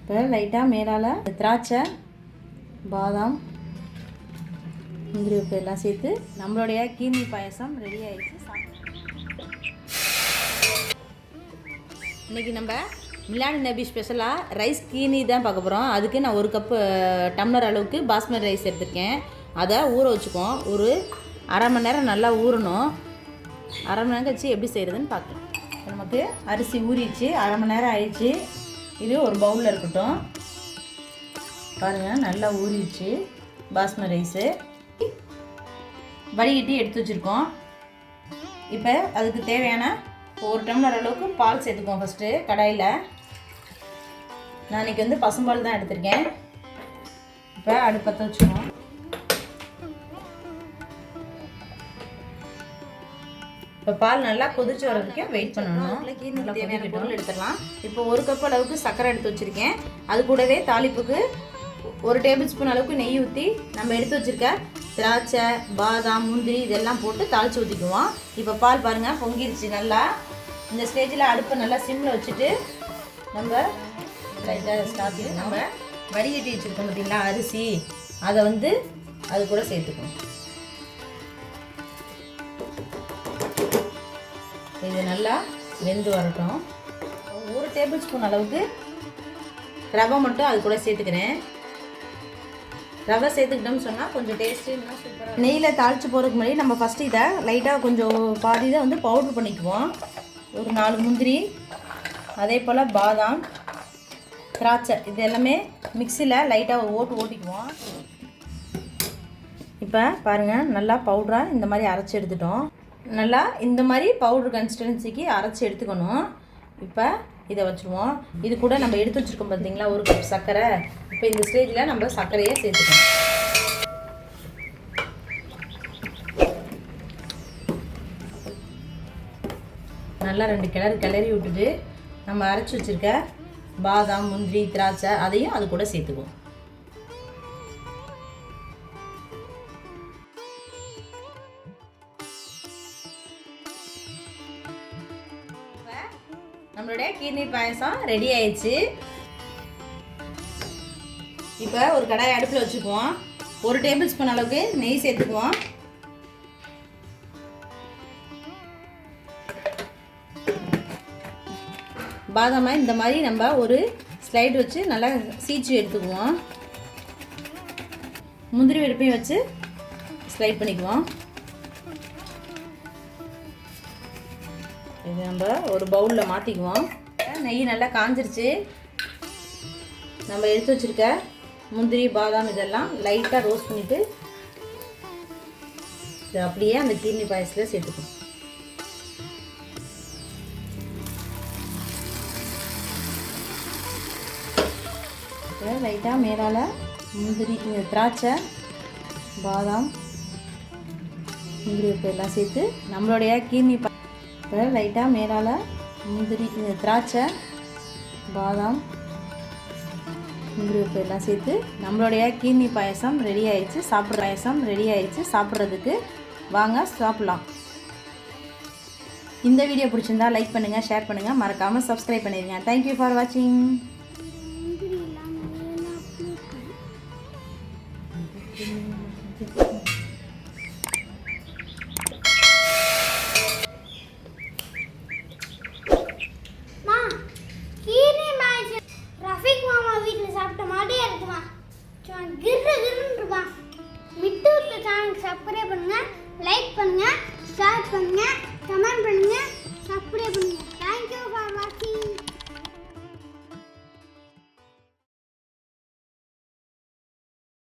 இப்போ லைட்டாக மேலால் திராட்சை பாதாம் முந்திரி உப்பு எல்லாம் சேர்த்து நம்மளுடைய கீர்னி பாயசம் ரெடி ஆகிடுச்சு. இன்றைக்கி நம்ம மிலாடி நபி ஸ்பெஷலாக ரைஸ் கீர்னி தான் பார்க்க போகிறோம். அதுக்கு நான் 1 கப்பு டம்ளர் அளவுக்கு பாஸ்மதி ரைஸ் எடுத்திருக்கேன். அதை ஊற வச்சுக்குவோம். ஒரு அரை மணி நேரம் நல்லா ஊறணும். அரை மணி நேரம் கழிச்சு எப்படி செய்கிறதுன்னு பார்க்கலாம். நமக்கு அரிசி ஊறிடுச்சு, அரை மணி நேரம் ஆயிடுச்சு. இது ஒரு பவுலில் இருக்கட்டும். பாருங்கள், நல்லா ஊறிடுச்சு பாஸ்மதி ரைஸு. வடிகட்டி எடுத்து வச்சுருக்கோம். இப்போ அதுக்கு தேவையான 1 டம்ளர் அளவுக்கு பால் சேர்த்துக்குவோம். ஃபஸ்ட்டு கடாயில் நான் இன்றைக்கி வந்து பசும்பால் தான் எடுத்திருக்கேன். இப்போ அடுப்பத்தை வச்சுக்குவோம். இப்போ பால் நல்லா கொதிச்சு வர வரைக்கும் வெயிட் பண்ணணும். நல்லா தேவையான பொருள் எடுத்துடலாம். இப்போ 1 கப் அளவுக்கு சர்க்கரை எடுத்து வச்சுருக்கேன். அது கூடவே தாளிப்புக்கு 1 டேபிள் ஸ்பூன் அளவுக்கு நெய் ஊற்றி நம்ம எடுத்து வச்சுருக்க திராட்சை பாதாம் முந்திரி இதெல்லாம் போட்டு தாளித்து ஊற்றிக்குவோம். இப்போ பால் பாருங்கள் பொங்கிருச்சு நல்லா. இந்த ஸ்டேஜில் அடுப்பை நல்லா சிம்மில் வச்சுட்டு நம்ம லைட்டாக ஸ்டார்ட் நம்ம வடிகட்டி வச்சுருக்கோம் பார்த்திங்களா அரிசி, அதை வந்து அது கூட சேர்த்துக்கணும். இது நல்லா வெந்து வரட்டும். 1 டேபிள் ஸ்பூன் அளவுக்கு ரவை மட்டும் அது கூட சேர்த்துக்கிறேன். ரவை சேர்த்துக்கிட்டோம்னு சொன்னால் கொஞ்சம் டேஸ்ட்டு இன்னும் சூப்பராக. நெய்யில் தாளித்து போகிறதுக்கு முன்னாடி நம்ம ஃபஸ்ட்டு இதை லைட்டாக கொஞ்சம் பாதி இதை வந்து பவுட்ரு பண்ணிக்குவோம். ஒரு 4 முந்திரி, அதே போல் பாதாம் திராட்சை இது எல்லாமே மிக்சியில் லைட்டாக ஓட்டிக்குவோம். இப்போ பாருங்கள், நல்லா பவுடராக இந்த மாதிரி அரைச்சி எடுத்துட்டோம். நல்லா இந்த மாதிரி பவுட்ரு கன்சிஸ்டன்சிக்கு அரைச்சி எடுத்துக்கணும். இப்போ இதை வச்சுருவோம். இது கூட நம்ம எடுத்து வச்சுருக்கோம் பார்த்தீங்களா 1 கப் சர்க்கரை. இப்போ இந்த ஸ்டேஜில் நம்ம சர்க்கரையை சேர்த்துக்கணும். நல்லா 2 கிளறி விட்டுட்டு நம்ம அரைச்சி வச்சுருக்க பாதாம் முந்திரி திராட்சை அதையும் அது கூட சேர்த்துக்குவோம். நம்மளுடைய கீர்னி பாயசம் ரெடி ஆயிடுச்சு. இப்போ ஒரு கடாயை அடுப்பில் வச்சுக்குவோம். 1 டேபிள் ஸ்பூன் அளவுக்கு நெய் சேர்த்துக்குவோம். பாதாமை இந்த மாதிரி நம்ம ஒரு ஸ்லைடு வச்சு நல்லா சீச்சு எடுத்துக்குவோம். முந்திரி வெடிப்பையும் வச்சு ஸ்லைட் பண்ணிக்குவோம். இது நம்ம ஒரு பவுலில் மாற்றிக்குவோம். நெய் நல்லா காஞ்சிருச்சு. நம்ம எடுத்து வச்சுருக்க முந்திரி பாதாம் இதெல்லாம் லைட்டாக ரோஸ்ட் பண்ணிவிட்டு இது அப்படியே அந்த கீர்னி பாயசத்தில் சேர்த்துக்குவோம். லைட்டாக மேலால் முந்திரி திராட்சை பாதாம் முந்திரி உப்பு எல்லாம் சேர்த்து நம்மளுடைய கீர்னி இப்போ லைட்டாக மேலால் முந்திரி திராட்சை பாதாம் முந்திரி உப்பு எல்லாம் சேர்த்து நம்மளுடைய கீர்னி பாயசம் ரெடி ஆயிடுச்சு. சாப்பிட்றதுக்கு வாங்க சாப்பிட்லாம். இந்த வீடியோ பிடிச்சிருந்தா லைக் பண்ணுங்கள், ஷேர் பண்ணுங்கள், மறக்காமல் சப்ஸ்கிரைப் பண்ணிடுங்க. தேங்க்யூ ஃபார் வாட்சிங். கிர்ரு கிர்ருன்னு இருப்பான். மிட்டு சப்ஸ்கிரைப் பண்ணுங்க.